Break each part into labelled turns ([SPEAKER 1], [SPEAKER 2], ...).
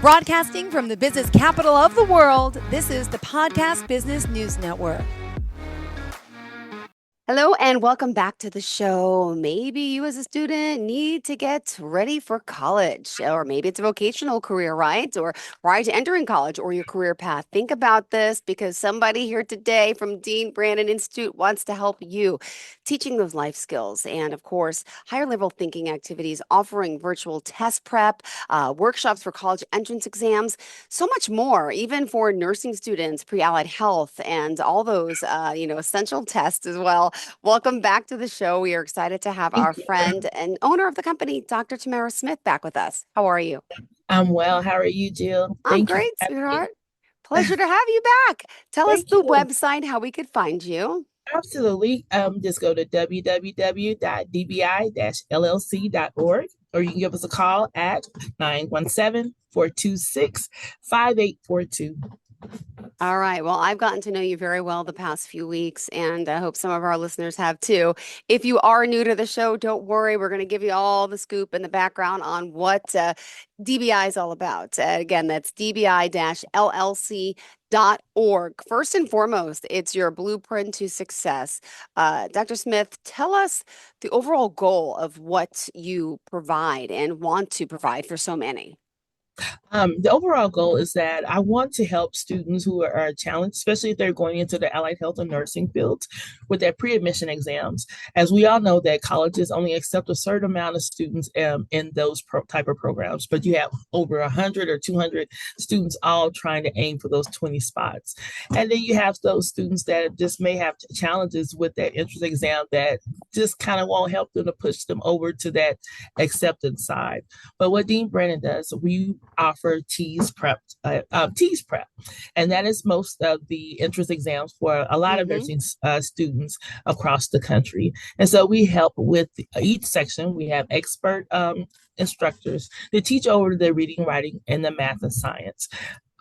[SPEAKER 1] Broadcasting from the business capital of the world, this is the Podcast Business News Network. Hello and welcome back to the show. Maybe you as a student need to get ready for college, or maybe it's a vocational career, right? Or prior to entering college or your career path. Think about this because somebody here today from Dean Brannon Institute wants to help you teaching those life skills and, of course, higher level thinking activities, offering virtual test prep, workshops for college entrance exams, so much more, even for nursing students, pre-allied health, and all those, essential tests as well. Welcome back to the show. We are excited to have our friend and owner of the company, Dr. Tamara Smith, back with us. How are you?
[SPEAKER 2] I'm well. How are you, Jill?
[SPEAKER 1] I'm
[SPEAKER 2] Thank you for
[SPEAKER 1] great,
[SPEAKER 2] having me.
[SPEAKER 1] sweetheart. Pleasure to have you back. Tell us
[SPEAKER 2] Thank
[SPEAKER 1] the
[SPEAKER 2] you.
[SPEAKER 1] website, how we could find you.
[SPEAKER 2] Absolutely. Just go to www.dbi-llc.org, or you can give us a call at 917-426-5842.
[SPEAKER 1] All right. Well, I've gotten to know you very well the past few weeks, and I hope some of our listeners have too. If you are new to the show, don't worry. We're going to give you all the scoop and the background on what DBI is all about. Again, that's dbi-llc.org. First and foremost, it's your blueprint to success. Dr. Smith, tell us the overall goal of what you provide and want to provide for so many.
[SPEAKER 2] The overall goal is that I want to help students who are challenged, especially if they're going into the allied health and nursing fields, with their pre-admission exams. As we all know that colleges only accept a certain amount of students in those type of programs, but you have over 100 or 200 students all trying to aim for those 20 spots. And then you have those students that just may have challenges with that entrance exam that just kind of won't help them to push them over to that acceptance side. But what Dean Brannon does, we offer TEAS prep, and that is most of the entrance exams for a lot of nursing students across the country. And so we help with each section. We have expert instructors that teach over the reading, writing, and the math and science.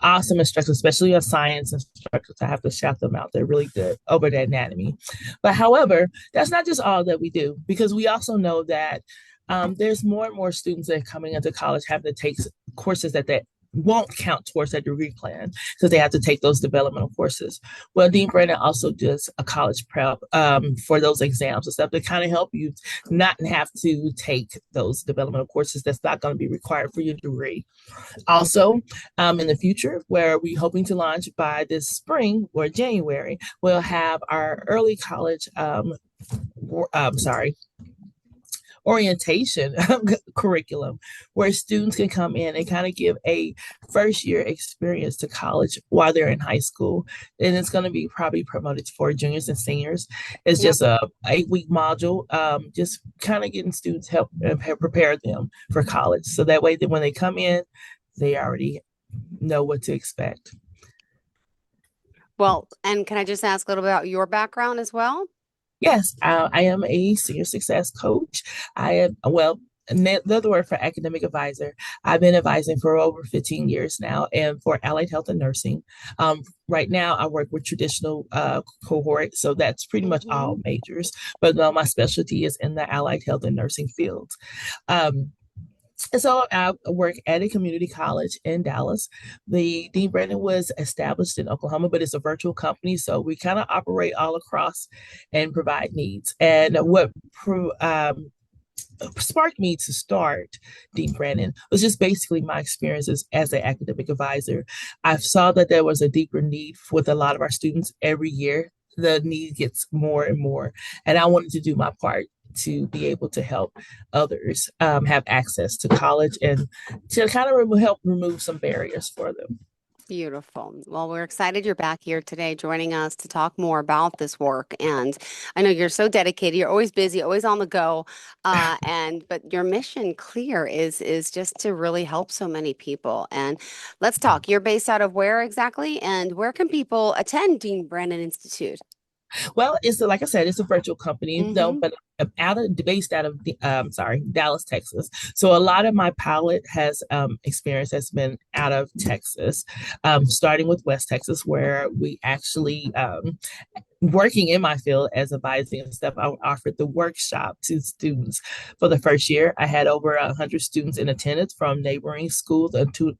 [SPEAKER 2] Awesome instructors, especially on science instructors. I have to shout them out. They're really good over the anatomy. But however, that's not just all that we do, because we also know that there's more and more students that are coming into college having to take courses that won't count towards their degree plan because they have to take those developmental courses. Well, Dean Brannon also does a college prep for those exams and stuff to kind of help you not have to take those developmental courses that's not going to be required for your degree. Also, in the future, where we're hoping to launch by this spring or January, we'll have our early college, orientation curriculum where students can come in and kind of give a first year experience to college while they're in high school. And it's going to be probably promoted for juniors and seniors. It's just a 8-week module, just kind of getting students help prepare them for college. So that way that when they come in, they already know what to expect.
[SPEAKER 1] Well, and can I just ask a little bit about your background as well?
[SPEAKER 2] Yes, I am a senior success coach. I am, well, another word for academic advisor. I've been advising for over 15 years now, and for allied health and nursing. Right now, I work with traditional cohort, so that's pretty much all majors. But my specialty is in the allied health and nursing field. And so I work at a community college in Dallas. The Dean Brannon was established in Oklahoma, but it's a virtual company. So we kind of operate all across and provide needs. And what sparked me to start Dean Brannon was just basically my experiences as an academic advisor. I saw that there was a deeper need with a lot of our students every year. The need gets more and more. And I wanted to do my part to be able to help others have access to college and to kind of help remove some barriers for them.
[SPEAKER 1] Beautiful. Well, we're excited you're back here today joining us to talk more about this work. And I know you're so dedicated. You're always busy, always on the go. But your mission clear is just to really help so many people. And let's talk. You're based out of where exactly? And where can people attend Dean Brannon Institute?
[SPEAKER 2] Well, like I said, it's a virtual company, though, but based out of Dallas, Texas. So a lot of my pilot experience has been out of Texas, starting with West Texas, where we actually working in my field as advising and stuff, I offered the workshop to students for the first year. I had over 100 students in attendance from neighboring schools,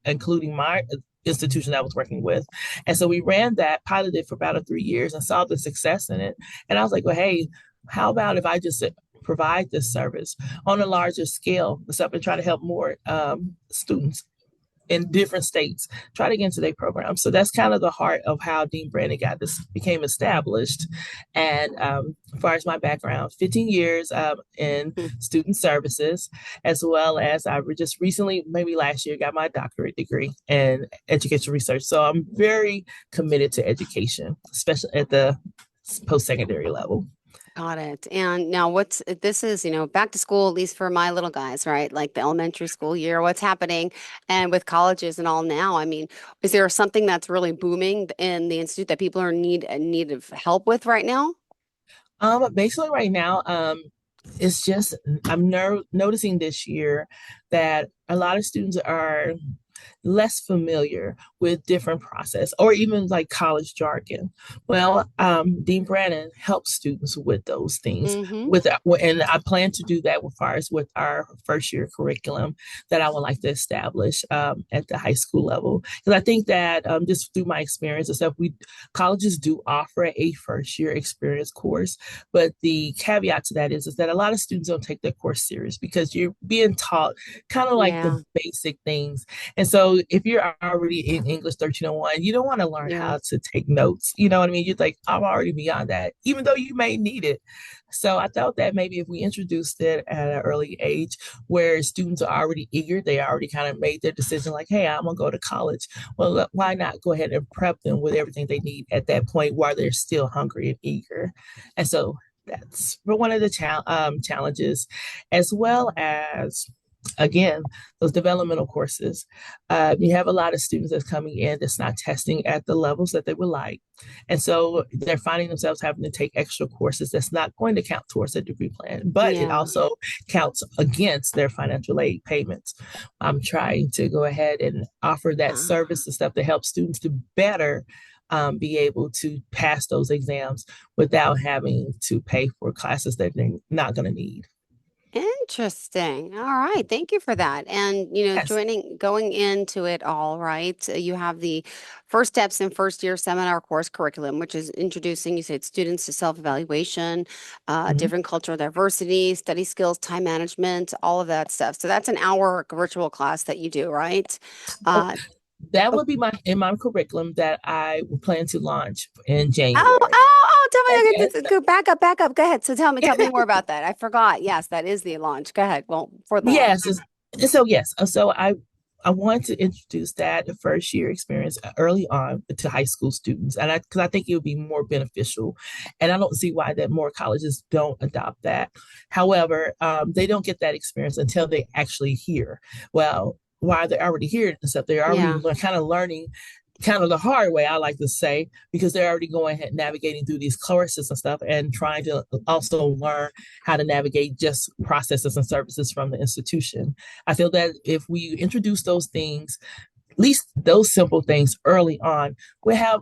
[SPEAKER 2] including my institution I was working with. And so we ran that, piloted for about 3 years and saw the success in it. And I was like, well, hey, how about if I just provide this service on a larger scale, so I've been trying to help more students in different states try to get into their program. So that's kind of the heart of how Dean Brannon got this became established. And as far as my background, 15 years in
[SPEAKER 1] Hmm.
[SPEAKER 2] student services, as well as I just recently, maybe last year, got my doctorate degree in education research. So I'm very committed to education, especially at the post-secondary level.
[SPEAKER 1] Got it. And now what's this is, back to school, at least for my little guys, right? Like the elementary school year, what's happening and with colleges and all now. I mean, is there something that's really booming in the institute that people are in need of help with right now?
[SPEAKER 2] Basically right now, it's just I'm noticing this year that a lot of students are less familiar with different process or even like college jargon. Well, Dean Brannon helps students with those things.
[SPEAKER 1] Mm-hmm.
[SPEAKER 2] And I plan to do that with ours with our first year curriculum that I would like to establish at the high school level. Because I think that just through my experience and stuff, we colleges do offer a first year experience course, but the caveat to that is that a lot of students don't take their course serious because you're being taught kind of like the
[SPEAKER 1] Yeah.
[SPEAKER 2] basic things. And so if you're already in English 1301, you don't want to learn
[SPEAKER 1] Yeah.
[SPEAKER 2] how to take notes. You know what I mean? You're like, I'm already beyond that, even though you may need it. So I thought that maybe if we introduced it at an early age where students are already eager, they already kind of made their decision like, hey, I'm going to go to college. Well, why not go ahead and prep them with everything they need at that point while they're still hungry and eager? And so that's one of the challenges, as well as again, those developmental courses. You have a lot of students that's coming in that's not testing at the levels that they would like. And so they're finding themselves having to take extra courses that's not going to count towards their degree plan, but it
[SPEAKER 1] Yeah.
[SPEAKER 2] also counts against their financial aid payments. I'm trying to go ahead and offer that
[SPEAKER 1] Ah.
[SPEAKER 2] service and stuff to help students to better be able to pass those exams without having to pay for classes that they're not going to need.
[SPEAKER 1] Interesting. All right. Thank you for that. And,
[SPEAKER 2] Yes.
[SPEAKER 1] going into it all, right? You have the first steps in first year seminar course curriculum, which is introducing, you said, students to self-evaluation,
[SPEAKER 2] Mhm.
[SPEAKER 1] different cultural diversity, study skills, time management, all of that stuff. So that's an hour virtual class that you do, right?
[SPEAKER 2] Oh,
[SPEAKER 1] Uh,
[SPEAKER 2] that
[SPEAKER 1] oh,
[SPEAKER 2] would be my in my curriculum that I plan to launch in
[SPEAKER 1] oh,
[SPEAKER 2] January.
[SPEAKER 1] tell
[SPEAKER 2] Yes,
[SPEAKER 1] me,
[SPEAKER 2] yes.
[SPEAKER 1] go back up, back up. Go ahead. So tell me more about that. I forgot. Yes, that is the launch. Go ahead. Well, for the launch.
[SPEAKER 2] Yes. So yes. So I want to introduce that the first year experience early on to high school students, and because I think it would be more beneficial, and I don't see why that more colleges don't adopt that. However, they don't get that experience until they actually hear. Well, while they're already here and stuff, they're already
[SPEAKER 1] Yeah.
[SPEAKER 2] kind of learning kind of the hard way, I like to say, because they're already going ahead navigating through these courses and stuff and trying to also learn how to navigate just processes and services from the institution. I feel that if we introduce those things, at least those simple things early on, we have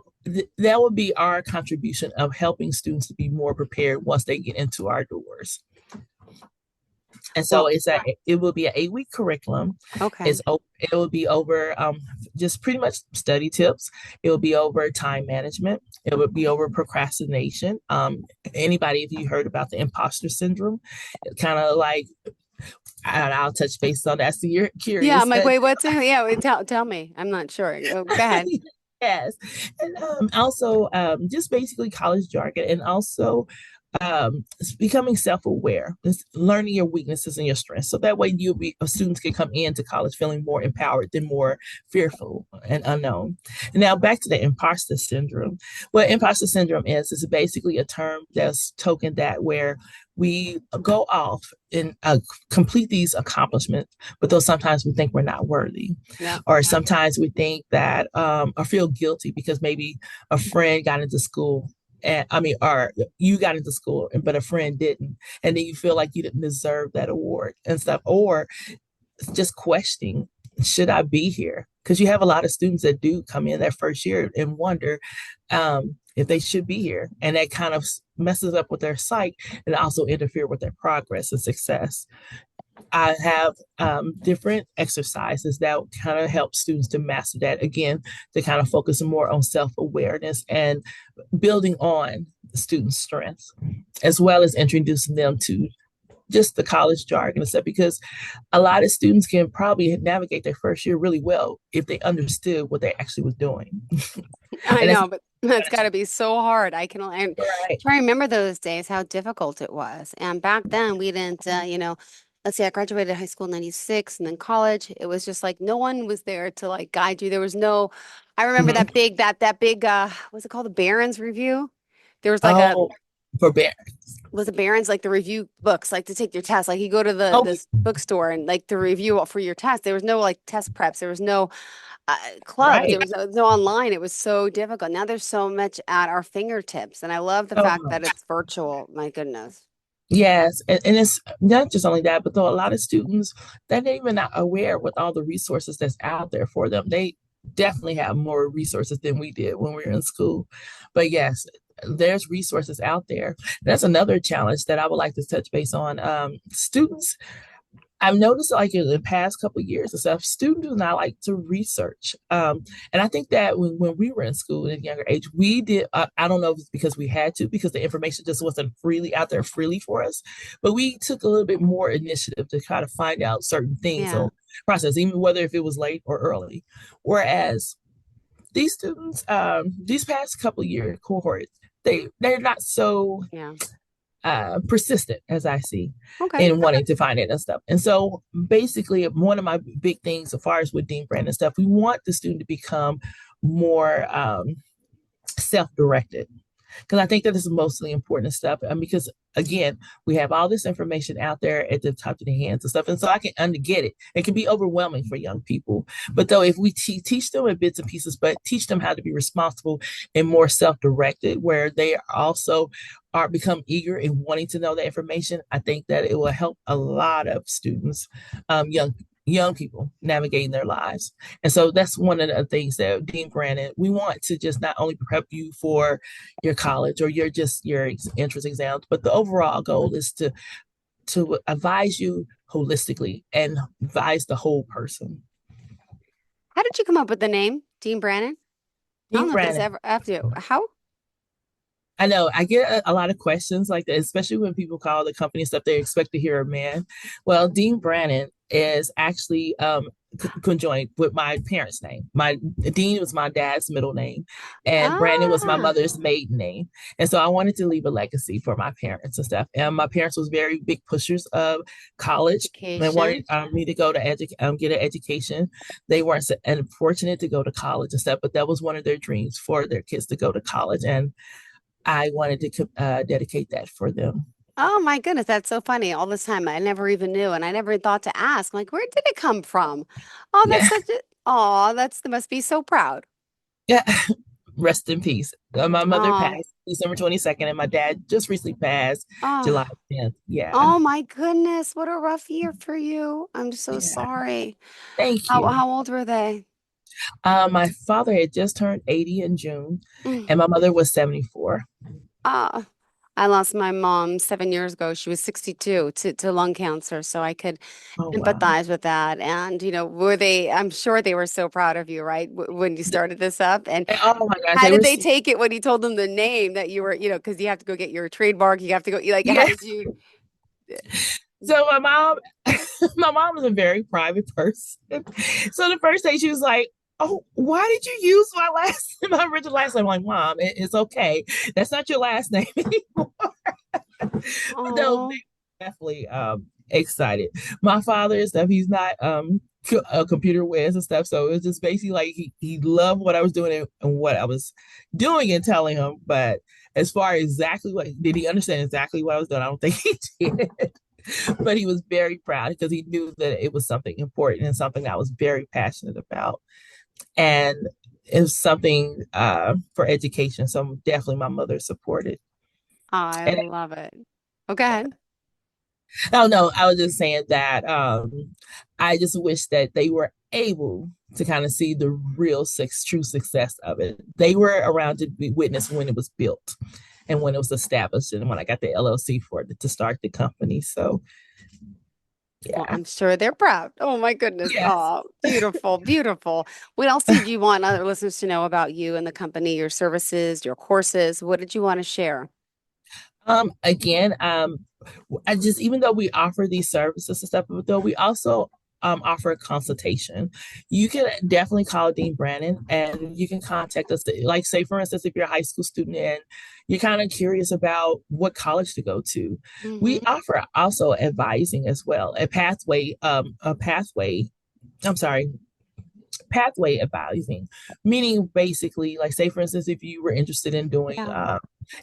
[SPEAKER 2] that would be our contribution of helping students to be more prepared once they get into our doors. And so
[SPEAKER 1] Well,
[SPEAKER 2] it will be an 8 week curriculum.
[SPEAKER 1] okay.
[SPEAKER 2] It will be over just pretty much study tips. It will be over time management. It will be over procrastination. Anybody, if you heard about the imposter syndrome, kind of like I'll touch base on that. So you're
[SPEAKER 1] Yeah,
[SPEAKER 2] curious.
[SPEAKER 1] I'm like, wait, what's it? Yeah, wait, tell me. I'm not sure. Go ahead.
[SPEAKER 2] Yes, and also just basically college jargon, and also becoming self-aware, learning your weaknesses and your strengths, so that way students can come into college feeling more empowered than more fearful and unknown. And now back to the imposter syndrome. What imposter syndrome is basically a term that's token that where we go off and complete these accomplishments, but though sometimes we think we're not worthy,
[SPEAKER 1] Yeah.
[SPEAKER 2] or sometimes we think that or feel guilty because maybe a friend got into school and I mean, or you got into school, but a friend didn't, and then you feel like you didn't deserve that award and stuff, or just questioning, should I be here? because you have a lot of students that do come in that first year and wonder if they should be here, and that kind of messes up with their psych and also interfere with their progress and success. I have different exercises that kind of help students to master that again, to kind of focus more on self awareness and building on the students' strengths, as well as introducing them to just the college jargon and stuff, because a lot of students can probably navigate their first year really well if they understood what they actually was doing.
[SPEAKER 1] I
[SPEAKER 2] And that's
[SPEAKER 1] know, but that's got to be so hard. I'm
[SPEAKER 2] right.
[SPEAKER 1] trying to remember those days, how difficult it was. And back then, we didn't, let's see, I graduated high school in 96 and then college. It was just like no one was there to like guide you. There was no, I remember
[SPEAKER 2] Mhm.
[SPEAKER 1] that big, what's it called? The Barron's review. There was like a,
[SPEAKER 2] Oh, for bear.
[SPEAKER 1] was it Barron's like the review books, like to take your test? Like you go to
[SPEAKER 2] Oh,
[SPEAKER 1] this bookstore and like the review for your test. There was no like test preps. There was no clubs.
[SPEAKER 2] right.
[SPEAKER 1] There was no online. It was so difficult. Now there's so much at our fingertips, and I love the fact
[SPEAKER 2] Oh,
[SPEAKER 1] that it's virtual. My goodness.
[SPEAKER 2] yes, and it's not just only that, but though a lot of students they're not even not aware with all the resources that's out there for them. They definitely have more resources than we did when we were in school. But yes, there's resources out there. That's another challenge that I would like to touch base on. Students I've noticed like in the past couple of years and stuff, students do not like to research. And I think that when we were in school at a younger age, we did, I don't know if it's because we had to, because the information just wasn't freely out there freely for us, but we took a little bit more initiative to kind of find out certain things
[SPEAKER 1] Yeah,
[SPEAKER 2] on process, even whether if it was late or early. Whereas these students, these past couple of year cohorts, they're not so
[SPEAKER 1] yeah.
[SPEAKER 2] persistent as I see
[SPEAKER 1] Okay.
[SPEAKER 2] in wanting to find it and stuff. And so basically one of my big things as far as with Dean Brand and stuff, we want the student to become more self-directed, because I think that is mostly important stuff. Because again, we have all this information out there at the top of the hands and stuff, and so I can get it. It can be overwhelming for young people, but though if we teach them in bits and pieces, but teach them how to be responsible and more self-directed, where they also are become eager and wanting to know the information, I think that it will help a lot of students, young people navigating their lives. And so that's one of the things that Dean Brannon, we want to just not only prep you for your college or your entrance exams, but the overall goal is to advise you holistically and advise the whole person.
[SPEAKER 1] How did you come up with the name, Dean Brannon? I don't
[SPEAKER 2] Dean
[SPEAKER 1] know if this
[SPEAKER 2] Brannon,
[SPEAKER 1] ever after how.
[SPEAKER 2] I know I get a lot of questions like that, especially when people call the company and stuff, they expect to hear a man. Well, Dean Brannon is actually conjoined with my parents' name. My Dean was my dad's middle name, and Brandon was my
[SPEAKER 1] Ah,
[SPEAKER 2] mother's maiden name. And so I wanted to leave a legacy for my parents and stuff. And my parents was very big pushers of college and
[SPEAKER 1] education.
[SPEAKER 2] wanted me to go to get an education. They weren't fortunate to go to college and stuff, but that was one of their dreams for their kids to go to college. And I wanted to dedicate that for them.
[SPEAKER 1] Oh my goodness, that's so funny. All this time I never even knew, and I never thought to ask, like, where did it come from? Oh, that's
[SPEAKER 2] Yeah,
[SPEAKER 1] such a. Oh, they must be so proud.
[SPEAKER 2] yeah. Rest in peace. My mother
[SPEAKER 1] Oh,
[SPEAKER 2] passed December 22nd, and my dad just recently passed July
[SPEAKER 1] oh.
[SPEAKER 2] 10th. Yeah,
[SPEAKER 1] Oh my goodness, what a rough year for you. I'm so
[SPEAKER 2] yeah.
[SPEAKER 1] sorry.
[SPEAKER 2] Thank you.
[SPEAKER 1] How old were they?
[SPEAKER 2] My father had just turned 80 in June,
[SPEAKER 1] Mm.
[SPEAKER 2] and my mother was 74.
[SPEAKER 1] Ah, I lost my mom 7 years ago. She was 62 to lung cancer, so I could
[SPEAKER 2] Oh wow.
[SPEAKER 1] empathize with that. And, were they, I'm sure they were so proud of you, right? When you started this up. And
[SPEAKER 2] And, oh my gosh,
[SPEAKER 1] how
[SPEAKER 2] they
[SPEAKER 1] did
[SPEAKER 2] were.
[SPEAKER 1] they take it when you told them the name that you were, because you have to go get your trademark, you have to go, like, how
[SPEAKER 2] Yeah.
[SPEAKER 1] did you?
[SPEAKER 2] So my mom, my mom is a very private person. So the first day she was like, "Oh, why did you use my original last name?" I'm like, "Mom, it's okay. That's not your last name anymore." But no,
[SPEAKER 1] Oh,
[SPEAKER 2] they definitely excited. My father and stuff, he's not a computer whiz and stuff. So it was just basically like he loved what I was doing and what I was doing and telling him. But as far as exactly what did he understand exactly what I was doing, I don't think he did. But he was very proud because he knew that it was something important and something I was very passionate about. And it was something for education. So definitely my mother supported.
[SPEAKER 1] I
[SPEAKER 2] And
[SPEAKER 1] love it. Oh, go ahead.
[SPEAKER 2] oh no, I was just saying that I just wish that they were able to kind of see the real true success of it. They were around to be witness when it was built and when it was established and when I got the LLC for it to start the company. So
[SPEAKER 1] Well,
[SPEAKER 2] yeah.
[SPEAKER 1] I'm sure they're proud. Oh my goodness.
[SPEAKER 2] Yes.
[SPEAKER 1] Oh, beautiful, beautiful. What else did you want other listeners to know about you and the company, your services, your courses? What did you want to share?
[SPEAKER 2] Again, I just even though we offer these services and stuff, though we also offer a consultation. You can definitely call Dean Brannon and you can contact us. Like, say, for instance, if you're a high school student and you're kind of curious about what college to go to, we
[SPEAKER 1] Hmm.
[SPEAKER 2] offer also advising as well, I'm sorry, pathway advising, meaning basically, like, say, for instance, if you were interested in doing
[SPEAKER 1] Yeah.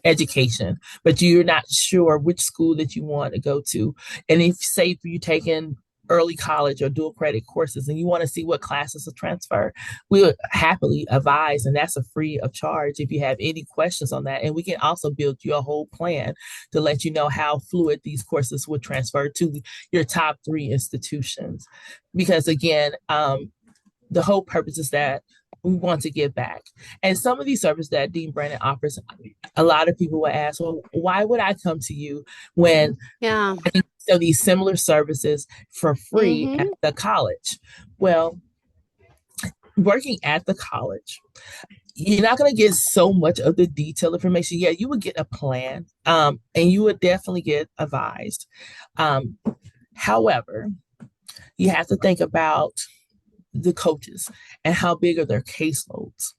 [SPEAKER 2] education, but you're not sure which school that you want to go to, and if, say, if you taking early college or dual credit courses and you want to see what classes to transfer, we would happily advise, and that's a free of charge if you have any questions on that. And we can also build you a whole plan to let you know how fluid these courses would transfer to your top three institutions. Because again, the whole purpose is that we want to give back. And some of these services that Dean Brannon offers, a lot of people will ask, well, why would I come to you when
[SPEAKER 1] Yeah.
[SPEAKER 2] I can sell these similar services for free at
[SPEAKER 1] Hmm.
[SPEAKER 2] the college? Well, working at the college, you're not going to get so much of the detailed information. Yeah, you would get a plan, and you would definitely get advised. Um, However, you have to think about the coaches and how big are their caseloads.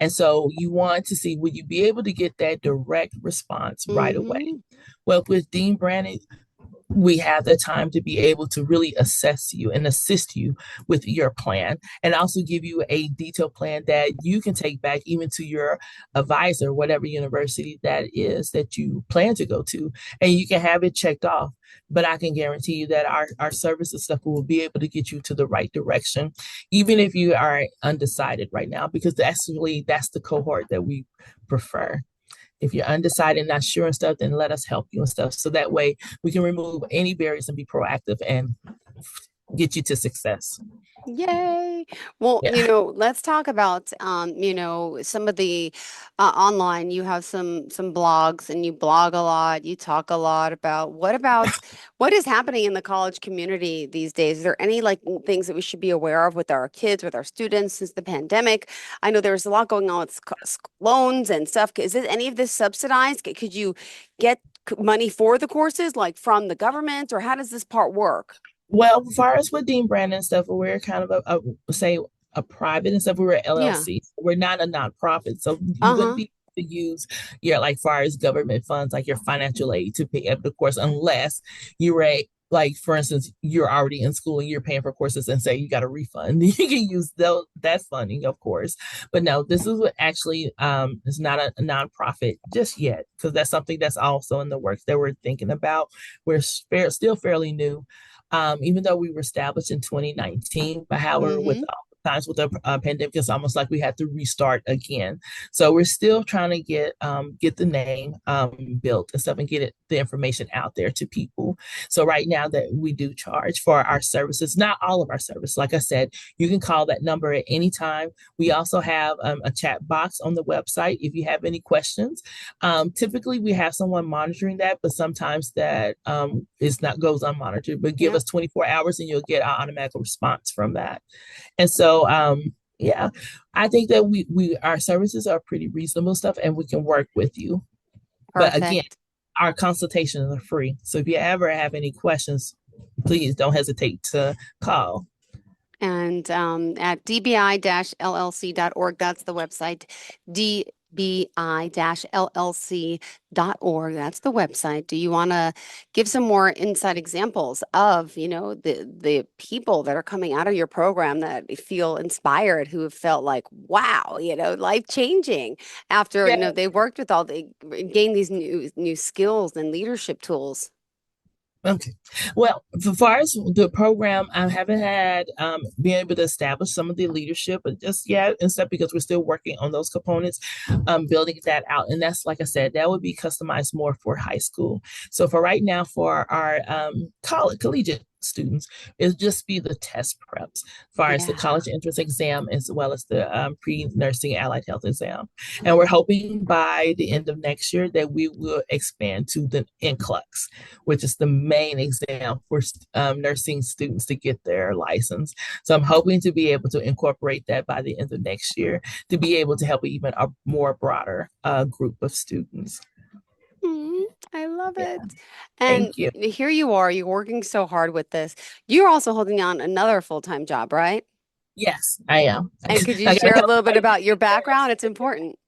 [SPEAKER 2] And so you want to see, would you be able to get that direct response right away?
[SPEAKER 1] Hmm.
[SPEAKER 2] Well, with Dean Brannon, we have the time to be able to really assess you and assist you with your plan and also give you a detailed plan that you can take back even to your advisor, whatever university that is that you plan to go to, and you can have it checked off. But I can guarantee you that our service and stuff will be able to get you to the right direction, even if you are undecided right now, because that's the cohort that we prefer. If you're undecided and not sure and stuff, then let us help you and stuff. So that way we can remove any barriers and be proactive and get you to success.
[SPEAKER 1] Yay. Well,
[SPEAKER 2] Yeah.
[SPEAKER 1] let's talk about some of the online. You have some blogs and you blog a lot. You talk a lot about what is happening in the college community these days. Is there any like things that we should be aware of with our kids, with our students since the pandemic? I know there's a lot going on with loans and stuff. Is it any of this subsidized? Could you get money for the courses like from the government, or how does this part work?
[SPEAKER 2] Well, as far as with Dean Brandon and stuff, we're kind of say a private and stuff. We're an
[SPEAKER 1] Yeah.
[SPEAKER 2] LLC. We're not a nonprofit, so you wouldn't
[SPEAKER 1] Uh-huh.
[SPEAKER 2] be able to use your, like, far as government funds, like your financial aid to pay up the course, unless you're like, for instance, you're already in school and you're paying for courses and say you got a refund. You can use that funding, of course. But no, this is what actually is not a nonprofit just yet, because that's something that's also in the works that we're thinking about. We're still fairly new, even though we were established in 2019. But however, with
[SPEAKER 1] Mm-hmm.
[SPEAKER 2] times with the pandemic, it's almost like we had to restart again. So we're still trying to get the name built and stuff and get the information out there to people. So right now that we do charge for our services, not all of our services. Like I said, you can call that number at any time. We also have a chat box on the website if you have any questions. Typically, we have someone monitoring that, but sometimes that is not goes unmonitored. But give
[SPEAKER 1] Yeah.
[SPEAKER 2] us 24 hours, and you'll get an automatic response from that. And so, yeah, I think that we our services are pretty reasonable stuff, and we can work with you. But again,
[SPEAKER 1] Perfect.
[SPEAKER 2] our consultations are free. So if you ever have any questions, please don't hesitate to call.
[SPEAKER 1] And at dbi-llc.org, that's the website. dbi-llc.org, that's the website. Do you want to give some more inside examples of, the people that are coming out of your program that feel inspired, who have felt like, wow, life changing after,
[SPEAKER 2] Yeah.
[SPEAKER 1] they worked with they gained these new skills and leadership tools?
[SPEAKER 2] Okay. Well, as far as the program, I haven't had been able to establish some of the leadership just yet and stuff, because we're still working on those components, building that out. And that's, like I said, that would be customized more for high school. So for right now, for our college collegiate students is just be the test preps, as far as the
[SPEAKER 1] Yeah.
[SPEAKER 2] college entrance exam as well as the pre-nursing allied health exam. And we're hoping by the end of next year that we will expand to the NCLEX, which is the main exam for nursing students to get their license. So I'm hoping to be able to incorporate that by the end of next year to be able to help even a more broader group of students.
[SPEAKER 1] Mm, I love
[SPEAKER 2] Yeah,
[SPEAKER 1] it. And
[SPEAKER 2] thank you.
[SPEAKER 1] here you are, you're working so hard with this. You're also holding on another full-time job, right?
[SPEAKER 2] Yes, I am.
[SPEAKER 1] And could you
[SPEAKER 2] I
[SPEAKER 1] share
[SPEAKER 2] gotta
[SPEAKER 1] a
[SPEAKER 2] help
[SPEAKER 1] little bit
[SPEAKER 2] fight.
[SPEAKER 1] about your background? It's important.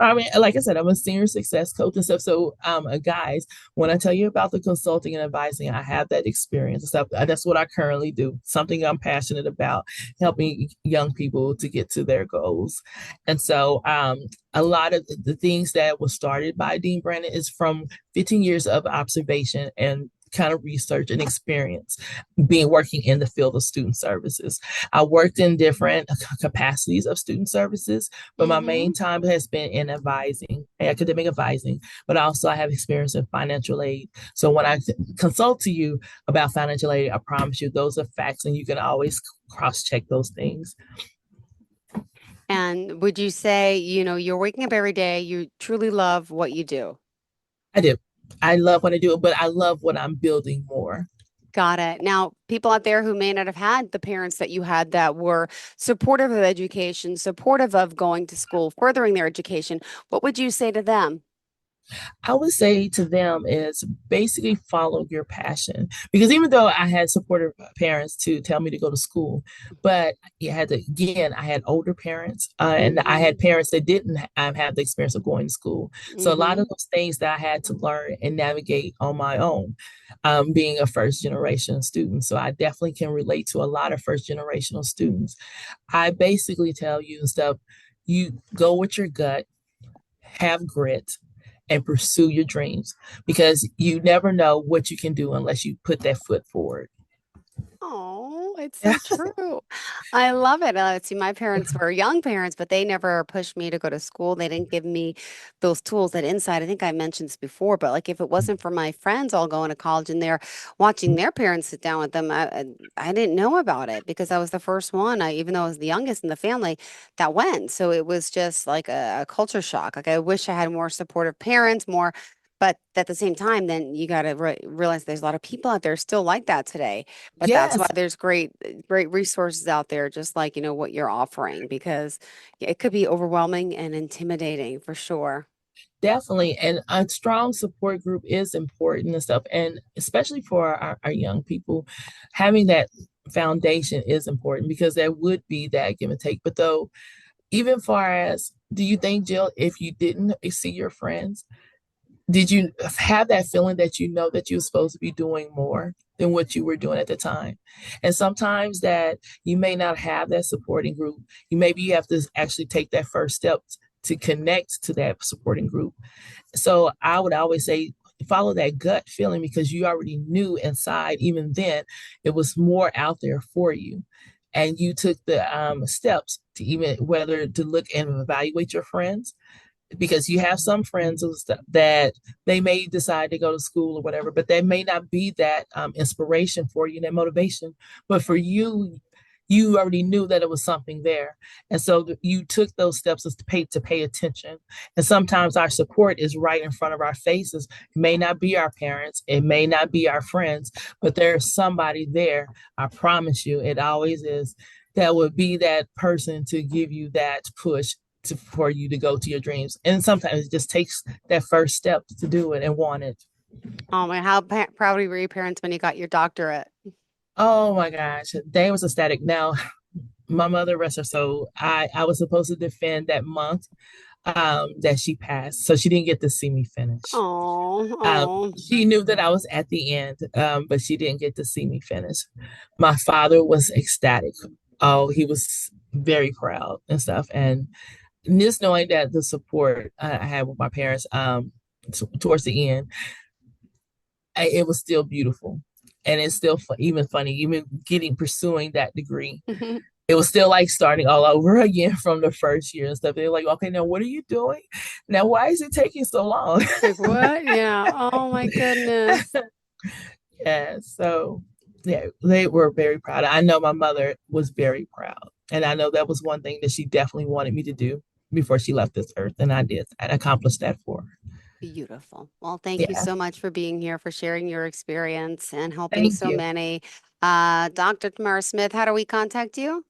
[SPEAKER 2] I mean, like I said, I'm a senior success coach and stuff. So, guys, when I tell you about the consulting and advising, I have that experience and stuff. That's what I currently do. Something I'm passionate about, helping young people to get to their goals. And so, a lot of the things that was started by Dean Brannon is from 15 years of observation and kind of research and experience being working in the field of student services. I worked in different capacities of student services, but my
[SPEAKER 1] Hmm.
[SPEAKER 2] main time has been in advising, academic advising, but also I have experience in financial aid. So when I consult to you about financial aid, I promise you those are facts and you can always cross check those things.
[SPEAKER 1] And would you say, you're waking up every day, you truly love what you do?
[SPEAKER 2] I do. I love what I do, but I love what I'm building more.
[SPEAKER 1] Got it. Now, people out there who may not have had the parents that you had that were supportive of education, supportive of going to school, furthering their education, what would you say to them?
[SPEAKER 2] I would say to them is basically follow your passion. Because even though I had supportive parents to tell me to go to school, but you had to, again, I had older parents and I
[SPEAKER 1] Hmm.
[SPEAKER 2] had parents that didn't have the experience of going to school. So a lot
[SPEAKER 1] Hmm.
[SPEAKER 2] of those things that I had to learn and navigate on my own, being a first generation student. So I definitely can relate to a lot of first generational students. I basically tell you and stuff, you go with your gut, have grit, and pursue your dreams because you never know what you can do unless you put that foot forward.
[SPEAKER 1] Oh, it's so true. I love it. See, my parents were young parents, but they never pushed me to go to school. They didn't give me those tools, that insight. I think I mentioned this before, but like if it wasn't for my friends all going to college and they're watching their parents sit down with them, I didn't know about it because I was the first one. Even though I was the youngest in the family that went. So it was just like a culture shock. Like I wish I had more supportive parents, more. But at the same time, then you got to realize there's a lot of people out there still like that today. But that's why
[SPEAKER 2] Yes,
[SPEAKER 1] there's great resources out there, just like, what you're offering, because it could be overwhelming and intimidating for sure.
[SPEAKER 2] definitely. And a strong support group is important and stuff. And especially for our young people, having that foundation is important because there would be that give and take. But though, even far as, do you think, Jill, if you didn't see your friends, did you have that feeling that you know that you're supposed to be doing more than what you were doing at the time? And sometimes that you may not have that supporting group. You have to actually take that first step to connect to that supporting group. So I would always say follow that gut feeling because you already knew inside, even then, it was more out there for you. And you took the steps to even whether to look and evaluate your friends because you have some friends that they may decide to go to school or whatever, but that may not be that inspiration for you, that motivation. But for you, you already knew that it was something there, and so you took those steps to pay attention. And sometimes our support is right in front of our faces. It may not be our parents, it may not be our friends, but there's somebody there. I promise you, it always is. That would be that person to give you that push for you to go to your dreams. And sometimes it just takes that first step to do it and want it.
[SPEAKER 1] Oh my, how proud were your parents when you got your doctorate?
[SPEAKER 2] Oh my gosh, they was ecstatic. Now, my mother, rest her soul, I was supposed to defend that month that she passed, so she didn't get to see me finish.
[SPEAKER 1] Oh, oh.
[SPEAKER 2] She knew that I was at the end, but she didn't get to see me finish. My father was ecstatic. Oh, he was very proud and stuff. And just knowing that the support I had with my parents towards the end, it was still beautiful. And it's still even funny, even pursuing that degree. It was still like starting all over again from the first year and stuff. They're like, okay, now what are you doing? Now, why is it taking so long?
[SPEAKER 1] Like what? Yeah. Oh my goodness.
[SPEAKER 2] Yeah, so yeah, they were very proud. I know my mother was very proud. And I know that was one thing that she definitely wanted me to do before she left this earth. And I did. I accomplished that for her.
[SPEAKER 1] Beautiful. Well, thank you
[SPEAKER 2] Yeah.
[SPEAKER 1] so much for being here, for sharing your experience and helping
[SPEAKER 2] Thank
[SPEAKER 1] so
[SPEAKER 2] you.
[SPEAKER 1] many. Dr. Tamara Smith, how do we contact you?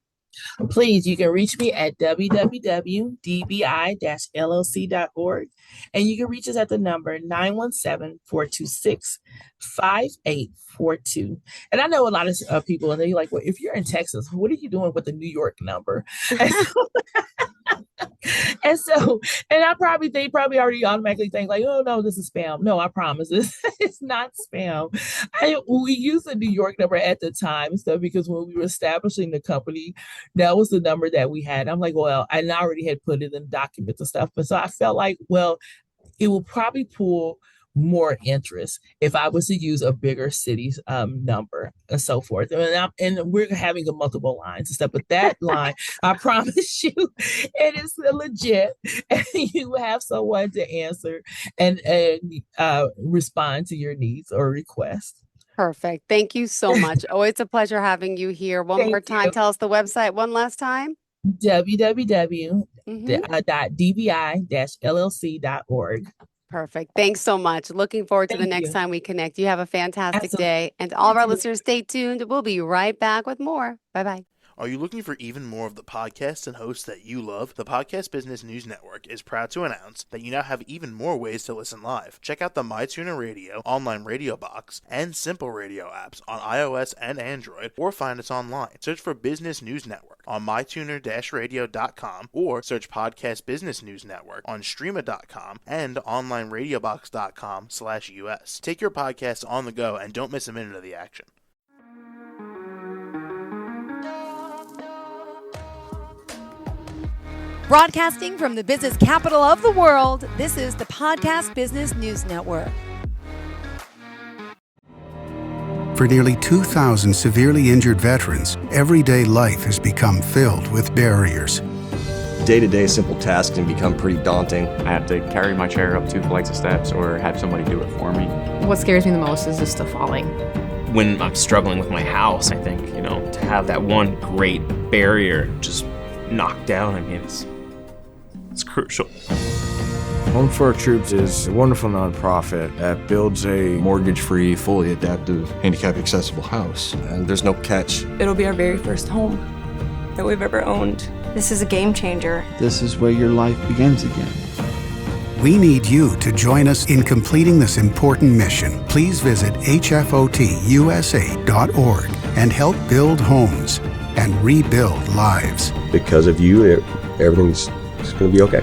[SPEAKER 2] Please, you can reach me at www.dbi-llc.org. And you can reach us at the number 917-426-5842. And I know a lot of people, and they're like, well, if you're in Texas, what are you doing with the New York number? And so And so, and they probably already automatically think like, oh no, this is spam. No, I promise it's not spam. We used the New York number at the time and stuff because when we were establishing the company, that was the number that we had. I'm like, well, I already had put it in documents and stuff. But so I felt like, well, it will probably pull more interest if I was to use a bigger city's number and so forth. And we're having a multiple lines and stuff, but that line, I promise you, it is legit. And you have someone to answer and respond to your needs or requests.
[SPEAKER 1] Perfect. Thank you so much. Always a pleasure having you here. One more
[SPEAKER 2] Thank
[SPEAKER 1] time,
[SPEAKER 2] you.
[SPEAKER 1] tell us the website one last time. Mm-hmm.
[SPEAKER 2] www.dbi-llc.org.
[SPEAKER 1] Perfect. Thanks so much. Looking forward to the
[SPEAKER 2] Thank
[SPEAKER 1] next
[SPEAKER 2] you.
[SPEAKER 1] time we connect. You have a fantastic
[SPEAKER 2] Absolutely.
[SPEAKER 1] day. And to all
[SPEAKER 2] You
[SPEAKER 1] of our
[SPEAKER 2] too.
[SPEAKER 1] listeners, stay tuned. We'll be right back with more. Bye bye.
[SPEAKER 3] Are you looking for even more of the podcasts and hosts that you love? The Podcast Business News Network is proud to announce that you now have even more ways to listen live. Check out the MyTuner Radio, online radio box, and Simple Radio apps on iOS and Android, or find us online. Search for Business News Network on mytuner-radio.com or search Podcast Business News Network on streama.com and onlineradiobox.com/US. Take your podcast on the go and don't miss a minute of the action.
[SPEAKER 4] Broadcasting from the business capital of the world, this is the Podcast Business News Network.
[SPEAKER 5] For nearly 2,000 severely injured veterans, everyday life has become filled with barriers.
[SPEAKER 6] Day-to-day simple tasks can become pretty daunting.
[SPEAKER 7] I have to carry my chair up 2 flights of steps or have somebody do it for me.
[SPEAKER 8] What scares me the most is just the falling.
[SPEAKER 9] When I'm struggling with my house, I think, to have that one great barrier just knocked down, it's crucial.
[SPEAKER 10] Home for Our Troops is a wonderful nonprofit that builds a
[SPEAKER 6] mortgage-free, fully adaptive, handicap-accessible house. And there's no catch.
[SPEAKER 11] It'll be our very first home that we've ever owned. This is a game changer.
[SPEAKER 12] This is where your life begins again.
[SPEAKER 5] We need you to join us in completing this important mission. Please visit hfotusa.org and help build homes and rebuild lives.
[SPEAKER 6] Because of you, everything's going to be okay.